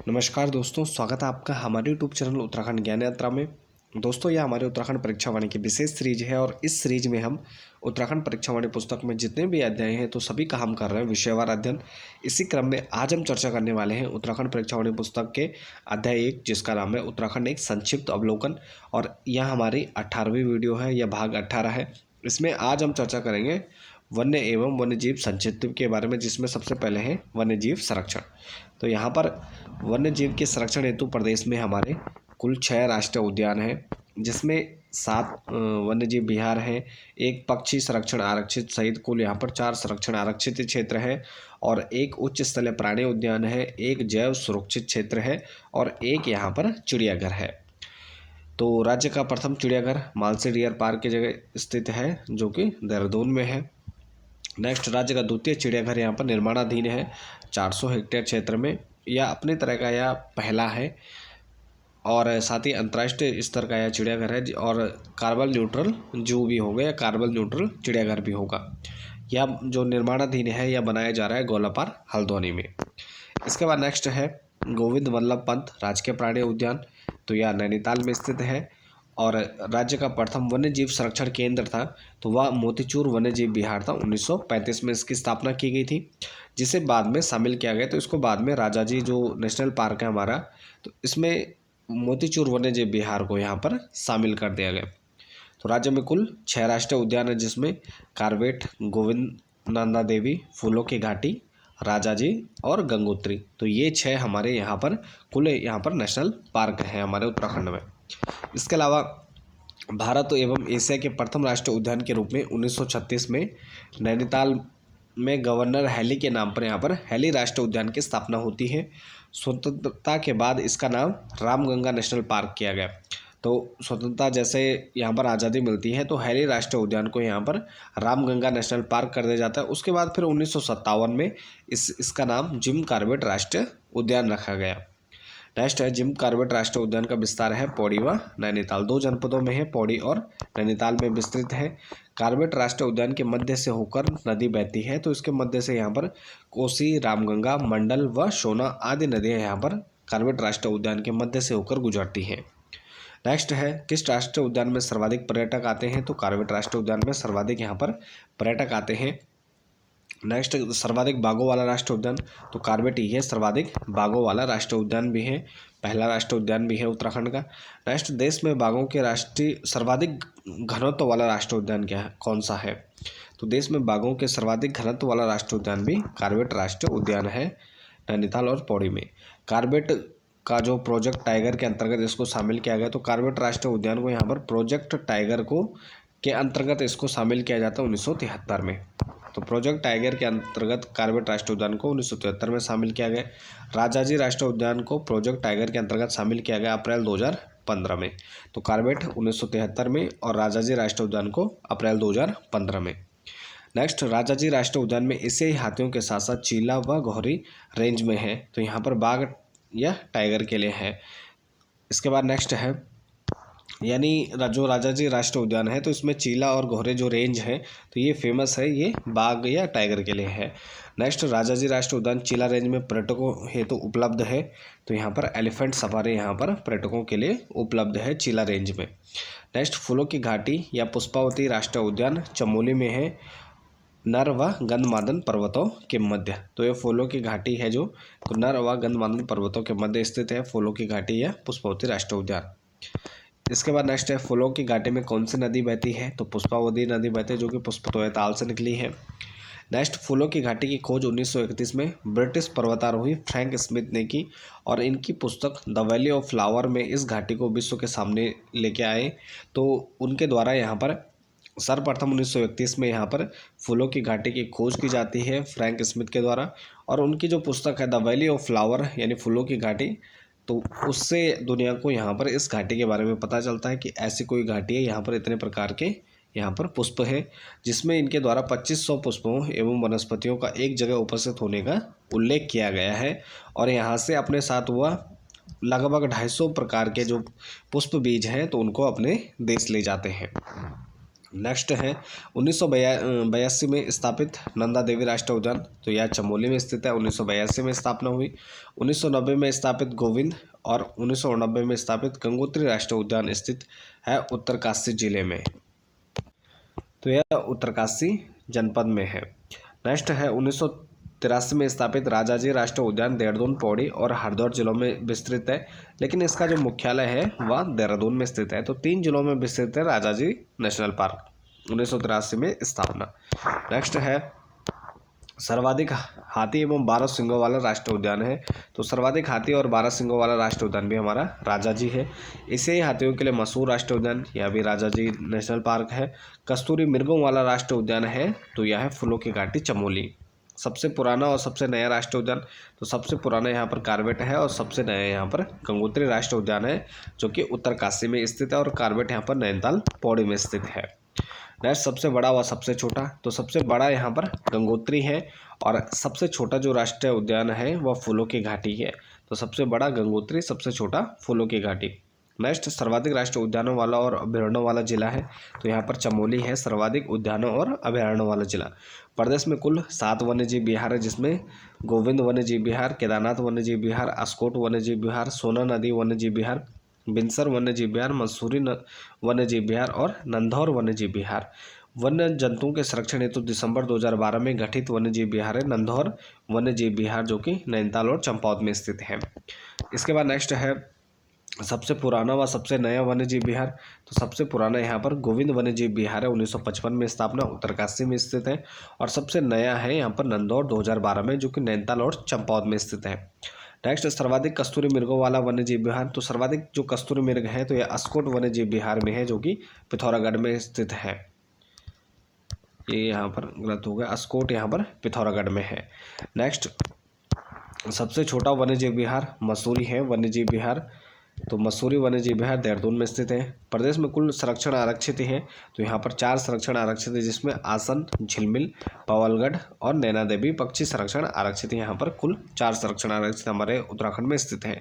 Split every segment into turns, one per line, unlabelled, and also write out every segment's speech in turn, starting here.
नमस्कार दोस्तों, स्वागत है आपका हमारे यूट्यूब चैनल उत्तराखंड ज्ञान यात्रा में। दोस्तों, यह हमारे उत्तराखंड परीक्षा वाणी की विशेष सीरीज है और इस सीरीज में हम उत्तराखंड परीक्षा वाणी पुस्तक में जितने भी अध्याय हैं तो सभी का हम कर रहे हैं विषयवार अध्ययन। इसी क्रम में आज हम चर्चा करने वाले हैं उत्तराखंड परीक्षा वाणी पुस्तक के अध्याय 1, जिसका नाम है उत्तराखंड एक संक्षिप्त अवलोकन। और यह हमारी 18वीं वीडियो है, यह भाग 18 है। इसमें आज हम चर्चा करेंगे वन्य एवं वन्यजीव संचित्व के बारे में, जिसमें सबसे पहले है वन्यजीव संरक्षण। तो यहाँ पर वन्यजीव के संरक्षण हेतु प्रदेश में हमारे कुल 6 राष्ट्रीय उद्यान हैं, जिसमें 7 वन्यजीव विहार हैं, 1 पक्षी संरक्षण आरक्षित सहित कुल यहाँ पर 4 संरक्षण आरक्षित क्षेत्र है और 1 उच्च स्तरीय प्राणी उद्यान है, 1 जैव सुरक्षित क्षेत्र है और 1 यहाँ पर चिड़ियाघर है। तो राज्य का प्रथम चिड़ियाघर मानसी डियर पार्क की जगह स्थित है, जो कि देहरादून में है। नेक्स्ट, राज्य का द्वितीय चिड़ियाघर यहाँ पर निर्माणाधीन है 400 हेक्टेयर क्षेत्र में। यह अपने तरह का यह पहला है और साथ ही अंतर्राष्ट्रीय स्तर का यह चिड़ियाघर है और कार्बन न्यूट्रल जू भी होगा या कार्बन न्यूट्रल चिड़ियाघर भी होगा। यह जो निर्माणाधीन है यह बनाया जा रहा है गोलापार हल्द्वानी में। इसके बाद नेक्स्ट है गोविंद वल्लभ पंत राजकीय प्राणी उद्यान। तो यह नैनीताल में स्थित है और राज्य का प्रथम वन्यजीव संरक्षण केंद्र था तो वह मोतीचूर वन्यजीव विहार था। 1935 में इसकी स्थापना की गई थी, जिसे बाद में शामिल किया गया। तो इसको बाद में राजाजी जो नेशनल पार्क है हमारा, तो इसमें मोतीचूर वन्यजीव विहार को यहाँ पर शामिल कर दिया गया। तो राज्य में कुल 6 राष्ट्रीय उद्यान है, जिसमें कार्बेट, गोविंद नंदा देवी, फूलों की घाटी, राजाजी और गंगोत्री। तो ये 6 हमारे यहाँ पर कुल यहाँ पर नेशनल पार्क हैं हमारे उत्तराखंड में। इसके अलावा भारत एवं एशिया के प्रथम राष्ट्रीय उद्यान के रूप में 1936 में नैनीताल में गवर्नर हैली के नाम पर यहाँ पर हैली राष्ट्रीय उद्यान की स्थापना होती है। स्वतंत्रता के बाद इसका नाम रामगंगा नेशनल पार्क किया गया। तो स्वतंत्रता जैसे यहाँ पर आज़ादी मिलती है तो हैली राष्ट्रीय उद्यान को यहाँ पर रामगंगा नेशनल पार्क कर दिया जाता है। उसके बाद फिर 1957 में इसका नाम जिम कॉर्बेट राष्ट्रीय उद्यान रखा गया। नेक्स्ट है जिम कॉर्बेट राष्ट्रीय उद्यान का विस्तार है पौड़ी व नैनीताल, 2 जनपदों में है, पौड़ी और नैनीताल में विस्तृत है। कॉर्बेट राष्ट्रीय उद्यान के मध्य से होकर नदी बहती है, तो इसके मध्य से यहाँ पर कोसी, रामगंगा, मंडल व शोना आदि नदियाँ यहाँ पर कॉर्बेट राष्ट्रीय उद्यान के मध्य से होकर गुजरती हैं। नेक्स्ट है किस राष्ट्रीय उद्यान में सर्वाधिक पर्यटक आते हैं? तो कॉर्बेट राष्ट्रीय उद्यान में सर्वाधिक यहाँ पर पर्यटक आते हैं। नेक्स्ट, सर्वाधिक बाघों वाला राष्ट्रीय उद्यान, तो कॉर्बेट ही है सर्वाधिक बाघों वाला राष्ट्रीय उद्यान भी है, पहला राष्ट्रीय उद्यान भी है उत्तराखंड का। नेक्स्ट, देश में बाघों के राष्ट्रीय सर्वाधिक घनत्व वाला राष्ट्रीय उद्यान क्या है, कौन सा है? तो देश में बाघों के सर्वाधिक घनत्व वाला राष्ट्रीय उद्यान भी कॉर्बेट राष्ट्रीय उद्यान है, नैनीताल और पौड़ी में। कॉर्बेट का जो प्रोजेक्ट टाइगर के अंतर्गत इसको शामिल किया गया, तो कॉर्बेट राष्ट्रीय उद्यान को यहाँ पर प्रोजेक्ट टाइगर को के अंतर्गत इसको शामिल किया जाता है 1973 में। तो प्रोजेक्ट टाइगर के अंतर्गत कॉर्बेट राष्ट्रीय उद्यान को 1973 में शामिल किया गया। राजाजी राष्ट्रीय उद्यान को प्रोजेक्ट टाइगर के अंतर्गत शामिल किया गया अप्रैल 2015 में। तो कॉर्बेट 1973 में और राजाजी राष्ट्रीय उद्यान को अप्रैल 2015 में। नेक्स्ट, राजाजी राष्ट्रीय उद्यान में एशियाई हाथियों के साथ साथ चीला व घोरी रेंज में है, तो यहाँ पर बाघ या टाइगर के लिए है। इसके बाद नेक्स्ट है यानी जो राजाजी राष्ट्रीय उद्यान है तो इसमें चीला और घोरे जो रेंज है तो ये फेमस है, ये बाघ या टाइगर के लिए है। नेक्स्ट, राजाजी राष्ट्रीय उद्यान चीला रेंज में पर्यटकों हेतु उपलब्ध है, तो यहाँ पर एलिफेंट सफारी यहाँ पर पर्यटकों के लिए उपलब्ध है चीला रेंज में। नेक्स्ट, फूलों की घाटी या पुष्पावती राष्ट्रीय उद्यान चमोली में है, नर व गंधमादन पर्वतों के मध्य। तो ये फूलों की घाटी है जो तो नर व गंधमादन पर्वतों के मध्य स्थित है फूलों की घाटी या पुष्पावती राष्ट्रीय उद्यान। इसके बाद नेक्स्ट है फूलों की घाटी में कौन सी नदी बहती है? तो पुष्पावती नदी बहती है, जो कि पुष्पतोय ताल से निकली है। नेक्स्ट, फूलों की घाटी की खोज 1931 में ब्रिटिश पर्वतारोही फ्रैंक स्मिथ ने की और इनकी पुस्तक द वैली ऑफ फ्लावर में इस घाटी को विश्व के सामने लेके आए। तो उनके द्वारा यहाँ पर सर्वप्रथम 1931 में यहाँ पर फूलों की घाटी की खोज की जाती है फ्रैंक स्मिथ के द्वारा, और उनकी जो पुस्तक है द वैली ऑफ फ्लावर यानी फूलों की घाटी, तो उससे दुनिया को यहाँ पर इस घाटी के बारे में पता चलता है कि ऐसी कोई घाटी है, यहाँ पर इतने प्रकार के यहाँ पर पुष्प है, जिसमें इनके द्वारा 2500 पुष्पों एवं वनस्पतियों का एक जगह उपस्थित होने का उल्लेख किया गया है। और यहाँ से अपने साथ हुआ लगभग 250 प्रकार के जो पुष्प बीज हैं तो उनको अपने देश ले जाते हैं। नेक्स्ट है 1982 में स्थापित नंदा देवी राष्ट्रीय उद्यान, तो यह चमोली में स्थित है। 1982 में स्थापना हुई। 1990 में स्थापित गोविंद और 1990 में स्थापित गंगोत्री राष्ट्रीय उद्यान स्थित है उत्तरकाशी जिले में, तो यह उत्तरकाशी जनपद में है। नेक्स्ट है 1983 में स्थापित राजाजी राष्ट्रीय उद्यान देहरादून, पौड़ी और हरिद्वार जिलों में विस्तृत है, लेकिन इसका जो मुख्यालय है वह देहरादून में स्थित है। तो 3 जिलों में विस्तृत है राजाजी नेशनल पार्क, 1983 में स्थापना। नेक्स्ट है सर्वाधिक हाथी एवं 12 सिंगों वाला राष्ट्रीय उद्यान है, तो सर्वाधिक हाथी और 12 सिंगों वाला राष्ट्रीय उद्यान भी हमारा राजाजी है। इसे ही हाथियों के लिए मशहूर राष्ट्रीय उद्यान, यह भी राजाजी नेशनल पार्क है। कस्तूरी मृगों वाला राष्ट्रीय उद्यान है, तो यह है फूलों की घाटी चमोली। सबसे पुराना और सबसे नया राष्ट्रीय उद्यान, तो सबसे पुराना यहाँ पर कार्बेट है और सबसे नया यहाँ पर गंगोत्री राष्ट्रीय उद्यान है, जो कि उत्तरकाशी में स्थित है, और कार्बेट यहाँ पर नैनीताल पौड़ी में स्थित है। नेक्स्ट सबसे बड़ा व सबसे छोटा, तो सबसे बड़ा यहाँ पर गंगोत्री है और सबसे छोटा जो राष्ट्रीय उद्यान है वह फूलों की घाटी है। तो सबसे बड़ा गंगोत्री, सबसे छोटा फूलों की घाटी। नेक्स्ट सर्वाधिक राष्ट्रीय उद्यानों वाला और अभयारण्यों वाला जिला है, तो यहाँ पर चमोली है सर्वाधिक उद्यानों और अभयारण्यों वाला जिला। प्रदेश में कुल 7 वन्यजीव विहार है, जिसमें गोविंद वन्यजीव विहार, केदारनाथ वन्यजीव विहार, अस्कोट वन्यजीव विहार, सोना नदी वन्यजीव विहार, बिनसर वन्यजीव विहार, मंसूरी वन्यजीव विहार और नंधौर वन्यजीव विहार। वन्य जंतुओं के संरक्षण हेतु दिसंबर 2012 में गठित वन्यजीव विहार है नंधौर वन्यजीव विहार, जो कि नैनीताल और चंपावत में स्थित है। इसके बाद नेक्स्ट है सबसे पुराना व सबसे नया वन्यजीव विहार, तो सबसे पुराना यहाँ पर गोविंद वन्यजीव विहार है, 1955 में स्थापना, उत्तरकाशी में स्थित है। और सबसे नया है यहाँ पर नंदौर 2012 में, जो कि नैनीताल और चंपावत में स्थित है। नेक्स्ट सर्वाधिक कस्तूरी मृगों वाला वन्यजीव विहार, तो सर्वाधिक जो कस्तूरी मृग है तो यह अस्कोट वन्यजीव विहार में है, जो कि पिथौरागढ़ में स्थित है। ये यहाँ पर गलत हो गया, अस्कोट यहाँ पर पिथौरागढ़ में है। नेक्स्ट सबसे छोटा वन्यजीव विहार मसूरी है वन्यजीव विहार, तो मसूरी वन्यजीव विहार देहरादून में स्थित है। प्रदेश में कुल संरक्षण आरक्षित है, तो यहाँ पर 4 संरक्षण आरक्षित है, जिसमें आसन, झिलमिल, पवलगढ़ और नैना देवी पक्षी संरक्षण आरक्षित है। यहाँ पर कुल 4 संरक्षण आरक्षित हमारे उत्तराखंड में स्थित है।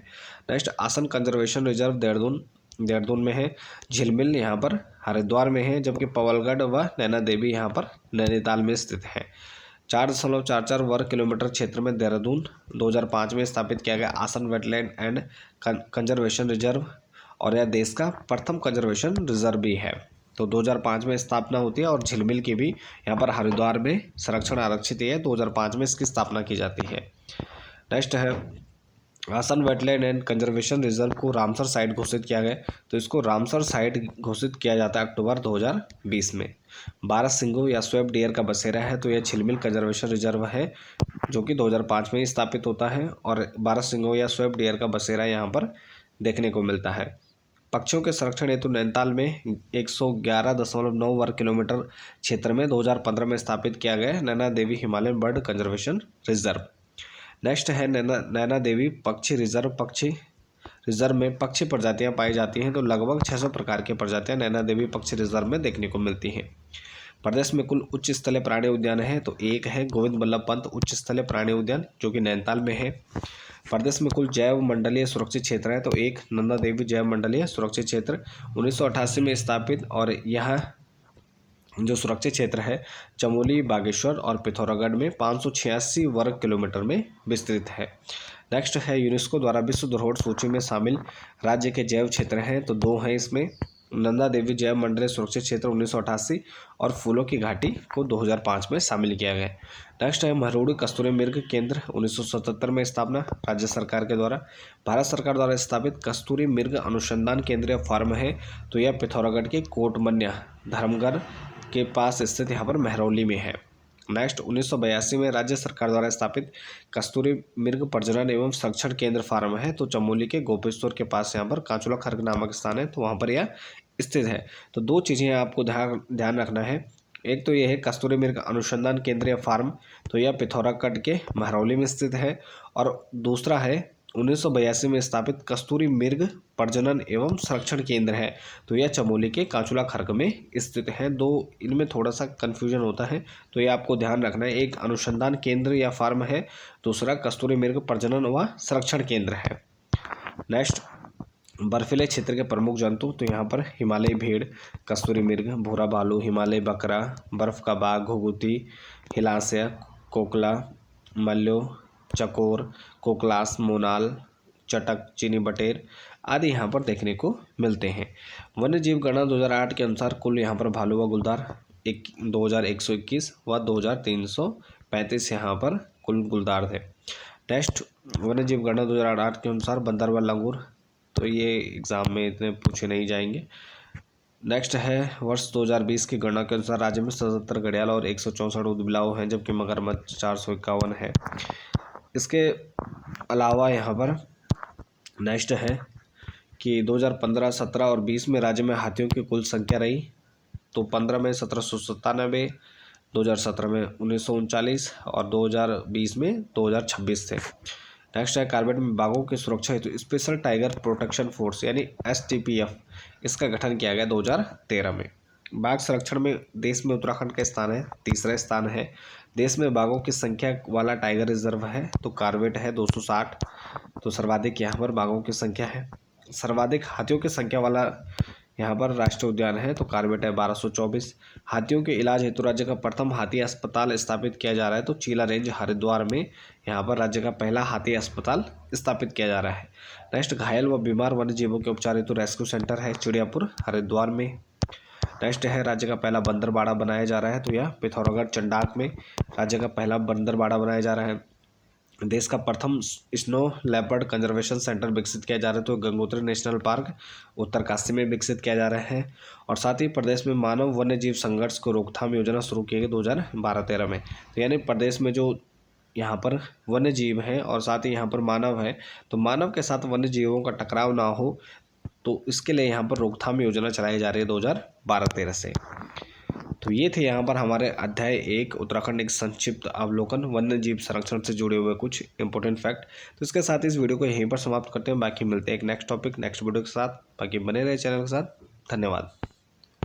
नेक्स्ट आसन कंजर्वेशन रिजर्व देहरादून में है, झिलमिल यहाँ पर हरिद्वार में है, जबकि पवलगढ़ व नैना देवी यहाँ पर नैनीताल में स्थित है। 4.44 वर्ग किलोमीटर क्षेत्र में देहरादून 2005 में स्थापित किया गया आसन वेटलैंड एंड कंजर्वेशन रिजर्व, और यह देश का प्रथम कंजर्वेशन रिजर्व भी है। तो 2005 में स्थापना होती है, और झिलमिल की भी यहाँ पर हरिद्वार में संरक्षण आरक्षित है, 2005 में इसकी स्थापना की जाती है। नेक्स्ट है आसन वेटलैंड एंड कंजर्वेशन रिजर्व को रामसर साइट घोषित किया गया, तो इसको रामसर साइट घोषित किया जाता है अक्टूबर 2020 में। 12 सिंगों या स्वेप डियर का बसेरा है, तो यह झिलमिल कंजर्वेशन रिजर्व है, जो कि 2005 में ही स्थापित होता है, और 12 सिंगों या स्वेप डियर का बसेरा यहाँ पर देखने को मिलता है। पक्षियों के संरक्षण हेतु नैनीताल में 111.9 वर्ग किलोमीटर क्षेत्र में 2015 में स्थापित किया गया Naina Devi Himalayan bird conservation reserve. Next है नैना देवी पक्षी रिजर्व में पक्षी प्रजातियां पाई जाती हैं, तो लगभग 600 प्रकार की प्रजातियां नैना देवी पक्षी रिजर्व में देखने को मिलती हैं। प्रदेश में कुल उच्च स्थलीय प्राणी उद्यान है, तो एक है गोविंद बल्लभ पंत उच्च स्थलीय प्राणी उद्यान, जो कि नैनीताल में है। प्रदेश में कुल जैव मंडलीय सुरक्षित क्षेत्र है, तो एक नंदा देवी जैव मंडलीय सुरक्षित क्षेत्र 1988 में स्थापित, और यह जो सुरक्षित क्षेत्र है चमोली, बागेश्वर और पिथौरागढ़ में 586 वर्ग किलोमीटर में विस्तृत है। नेक्स्ट है यूनेस्को द्वारा विश्व धरोहर सूची में शामिल राज्य के जैव क्षेत्र हैं, तो 2 हैं इसमें, नंदा देवी जैव मंडलीय सुरक्षित क्षेत्र 1988 और फूलों की घाटी को 2005 में शामिल किया गया। नेक्स्ट है महरोड़ी कस्तूरी मृग केंद्र 1977 में स्थापना राज्य सरकार के द्वारा। भारत सरकार द्वारा स्थापित कस्तूरी मृग अनुसंधान केंद्रीय फार्म है, तो यह पिथौरागढ़ के कोटमन्या धर्मगढ़ के पास स्थित यहाँ पर महरौली में है। नेक्स्ट 1982 में राज्य सरकार द्वारा स्थापित कस्तूरी मृग प्रजनन एवं संरक्षण केंद्र फार्म है, तो चमोली के गोपेश्वर के पास यहाँ पर कांचुला खर्क नामक स्थान है, तो वहाँ पर यह स्थित है। तो 2 चीज़ें आपको ध्यान रखना है, एक तो यह है कस्तूरी मृग अनुसंधान केंद्रीय फार्म, तो यह पिथौरागढ़ के महरौली में स्थित है, और दूसरा है 1982 में स्थापित कस्तूरी मृग प्रजनन एवं संरक्षण केंद्र है, तो यह चमोली के कांचुला खर्क में स्थित है। 2 इनमें थोड़ा सा कन्फ्यूजन होता है, तो ये आपको ध्यान रखना है, एक अनुसंधान केंद्र या फार्म है, दूसरा कस्तूरी मृग प्रजनन व संरक्षण केंद्र है। नेक्स्ट बर्फीले क्षेत्र के प्रमुख जंतु तो यहाँ पर हिमालयी भेड़, कस्तूरी मृग, भूरा भालू, हिमालयी बकरा, बर्फ का बाघ, घुघुती, हिलांस्य, कोकला, मल्लो, चकोर, कोकलास, मोनाल, चटक, चीनी बटेर आदि यहाँ पर देखने को मिलते हैं। वन्य जीव गणना 2008 के अनुसार कुल यहाँ पर भालू व गुलदार 2121 व 2335 यहाँ पर कुल गुलदार थे। नेक्स्ट, वन्य जीव गणना 2008 के अनुसार बंदर व लंगूर, तो ये एग्ज़ाम में इतने पूछे नहीं जाएंगे। नेक्स्ट है वर्ष 2020 की गणना के अनुसार राज्य में 77 घड़ियाल और 164 ऊदबिलाव हैं, जबकि मगरमच्छ 451 है। इसके अलावा यहाँ पर नेक्स्ट है कि 2015, 17 और 20 में राज्य में हाथियों की कुल संख्या रही तो 15 में 1797, 2017 में 1939 और 2020 में 2026 थे। नेक्स्ट है कार्बेट में बाघों की सुरक्षा हेतु स्पेशल टाइगर प्रोटेक्शन फोर्स यानी STPF, इसका गठन किया गया 2013 में। बाघ संरक्षण में देश में उत्तराखंड का स्थान है, तीसरा स्थान है। देश में बाघों की संख्या वाला टाइगर रिजर्व है तो कार्बेट है 260, तो सर्वाधिक यहाँ पर बाघों की संख्या है। सर्वाधिक हाथियों की संख्या वाला यहाँ पर राष्ट्रीय उद्यान है तो कार्बेट है 1224। हाथियों के इलाज हेतु राज्य का प्रथम हाथी अस्पताल स्थापित किया जा रहा है तो चीला रेंज हरिद्वार में यहाँ पर राज्य का पहला हाथी अस्पताल स्थापित किया जा रहा है। नेक्स्ट, घायल व बीमार वन्य जीवों के उपचार हेतु रेस्क्यू सेंटर है चिड़ियापुर हरिद्वार में। नेक्स्ट है राज्य का पहला बंदरबाड़ा बनाया जा रहा है तो यह पिथौरागढ़ चंडाक में राज्य का पहला बंदरबाड़ा बनाया जा रहा है। देश का प्रथम स्नो लेपर्ड कंजर्वेशन सेंटर विकसित किया जा रहा है तो गंगोत्री नेशनल पार्क उत्तरकाशी में विकसित किया जा रहा है। और साथ ही प्रदेश में मानव वन्य जीव संघर्ष को रोकथाम योजना शुरू की गई 2012-13 में। तो यानी प्रदेश में जो यहाँ पर वन्य जीव हैं और साथ ही यहाँ पर मानव है तो मानव के साथ वन्य जीवों का टकराव ना हो तो इसके लिए यहाँ पर रोकथाम योजना चलाई जा रही है 2012-13 से। तो ये थे यहाँ पर हमारे अध्याय 1 उत्तराखंड एक संक्षिप्त अवलोकन, वन्य जीव संरक्षण से जुड़े हुए कुछ इंपॉर्टेंट फैक्ट। तो इसके साथ इस वीडियो को यहीं पर समाप्त करते हैं। बाकी मिलते हैं एक नेक्स्ट टॉपिक नेक्स्ट वीडियो के साथ। बाकी बने रहे चैनल के साथ। धन्यवाद।